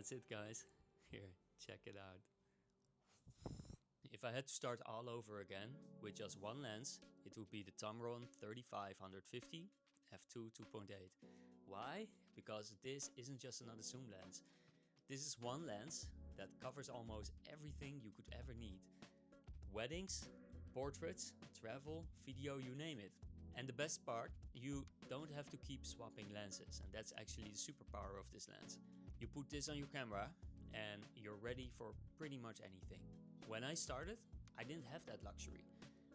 That's it, guys. Here, check it out. If I had to start all over again with just one lens, it would be the Tamron 35-150 f2 2.8. Why? Because this isn't just another zoom lens. This is one lens that covers almost everything you could ever need. Weddings, portraits, travel, video, you name it. And the best part, you don't have to keep swapping lenses, and that's actually the superpower of this lens. You put this on your camera and you're ready for pretty much anything. When I started, I didn't have that luxury.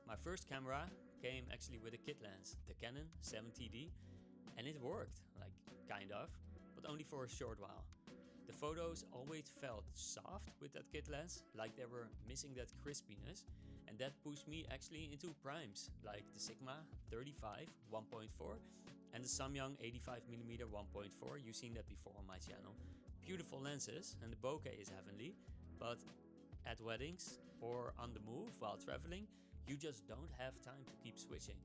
My first camera came actually with a kit lens, the Canon 70D, and it worked, kind of, but only for a short while. The photos always felt soft with that kit lens, like they were missing that crispiness, and that pushed me actually into primes, like the Sigma 35 1.4 and the Samyang 85mm 1.4. You've seen that before on my channel. Beautiful lenses, and the bokeh is heavenly, but at weddings or on the move while traveling, you just don't have time to keep switching.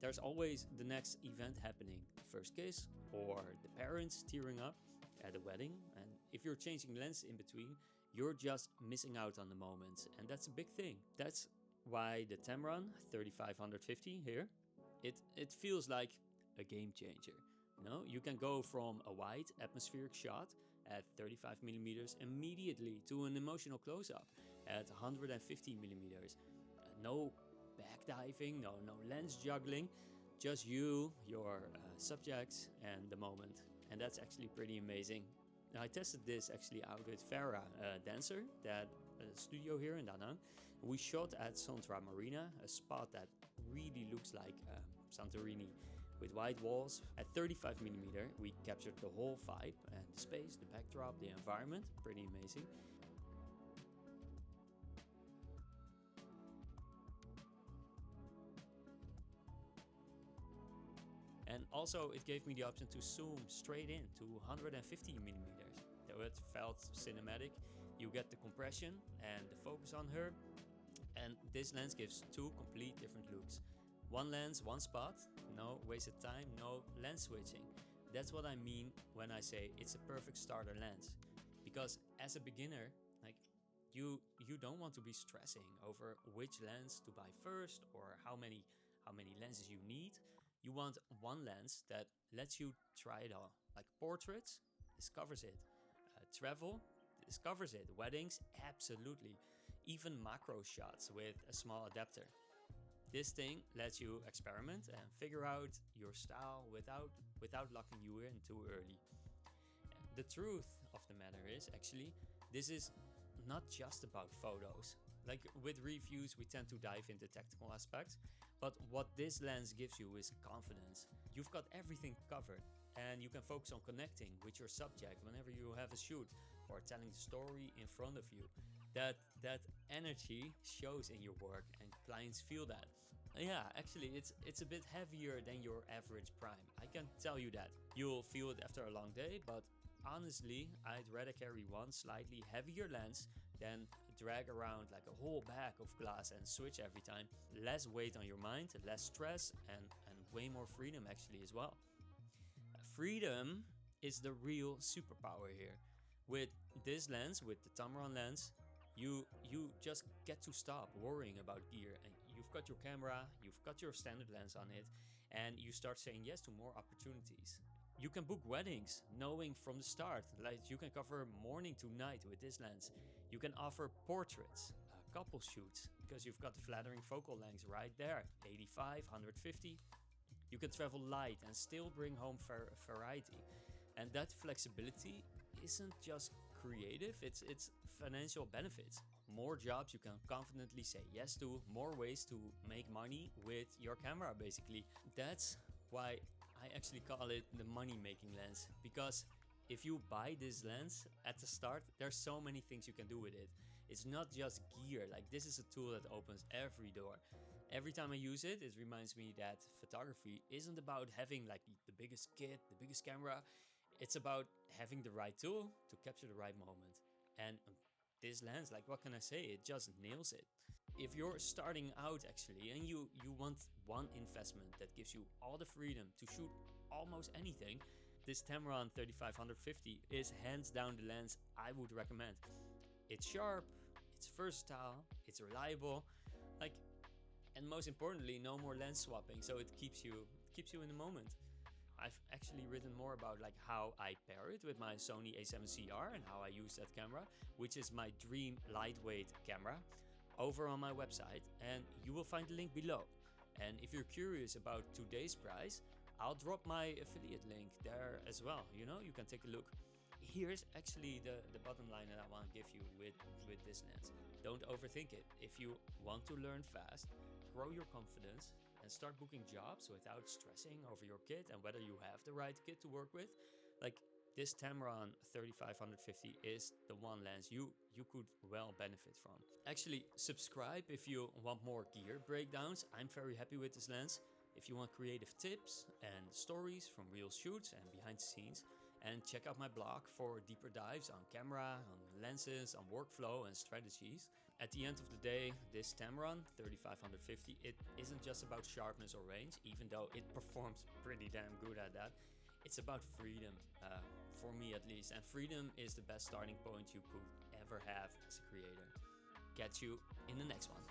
There's always the next event happening, first kiss or the parents tearing up at a wedding, and if you're changing lens in between, you're just missing out on the moments, and that's a big thing. That's why the Tamron 35-150 here, it feels like a game changer. You know, you can go from a wide atmospheric shot at 35mm immediately to an emotional close-up at 150mm. No backdiving, no lens juggling, just you, your subject, and the moment. And that's actually pretty amazing. Now, I tested this actually out with Farah, a dancer, that studio here in Da Nang. We shot at Santra Marina, a spot that really looks like Santorini, with white walls. At 35mm, we captured the whole vibe and the space, the backdrop, the environment. Pretty amazing. And also it gave me the option to zoom straight in to 150mm. So it felt cinematic. You get the compression and the focus on her. And this lens gives two complete different looks. One lens, one spot, no wasted time, no lens switching. That's what I mean when I say it's a perfect starter lens. Because as a beginner, you don't want to be stressing over which lens to buy first or how many lenses you need. You want one lens that lets you try it all. Like portraits, this covers it. Travel, this covers it. Weddings, absolutely. Even macro shots with a small adapter. This thing lets you experiment and figure out your style without locking you in too early. The truth of the matter is, actually, this is not just about photos. Like with reviews, we tend to dive into technical aspects, but what this lens gives you is confidence. You've got everything covered, and you can focus on connecting with your subject whenever you have a shoot or telling the story in front of you. That energy shows in your work, and clients feel that. Yeah, actually, it's a bit heavier than your average prime. I can tell you that. You'll feel it after a long day, but honestly, I'd rather carry one slightly heavier lens than drag around like a whole bag of glass and switch every time. Less weight on your mind, less stress, and way more freedom actually as well. Freedom is the real superpower here. With this lens, with the Tamron lens, you just get to stop worrying about gear, and you've got your camera, you've got your standard lens on it, and you start saying yes to more opportunities. You can book weddings knowing from the start, like you can cover morning to night with this lens. You can offer portraits, couple shoots, because you've got the flattering focal lengths right there, 85, 150. You can travel light and still bring home variety. And that flexibility isn't just creative, it's financial benefits. More jobs you can confidently say yes to, more ways to make money with your camera basically. That's why I actually call it the money-making lens, because if you buy this lens at the start, there's so many things you can do with it. It's not just gear, like this is a tool that opens every door. Every time I use it, it reminds me that photography isn't about having like the biggest kit, the biggest camera. It's about having the right tool to capture the right moment. And this lens, like what can I say, it just nails it. If you're starting out actually and you want one investment that gives you all the freedom to shoot almost anything, this Tamron 3550 is hands down the lens I would recommend. It's sharp, it's versatile, it's reliable, like, and most importantly, no more lens swapping, so it keeps you in the moment. I've actually written more about like how I pair it with my Sony a7CR and how I use that camera, which is my dream lightweight camera, over on my website, and you will find the link below. And if you're curious about today's price, I'll drop my affiliate link there as well. You know, you can take a look. Here's actually the bottom line that I want to give you with this lens. Don't overthink it. If you want to learn fast, grow your confidence, and start booking jobs without stressing over your kit and whether you have the right kit to work with, like, this Tamron 3550 is the one lens you could well benefit from. Actually, subscribe if you want more gear breakdowns. I'm very happy with this lens. If you want creative tips and stories from real shoots and behind the scenes, and check out my blog for deeper dives on camera, on lenses, on workflow and strategies. At the end of the day, this Tamron 3550, it isn't just about sharpness or range, even though it performs pretty damn good at that. It's about freedom, for me at least, and freedom is the best starting point you could ever have as a creator. Catch you in the next one.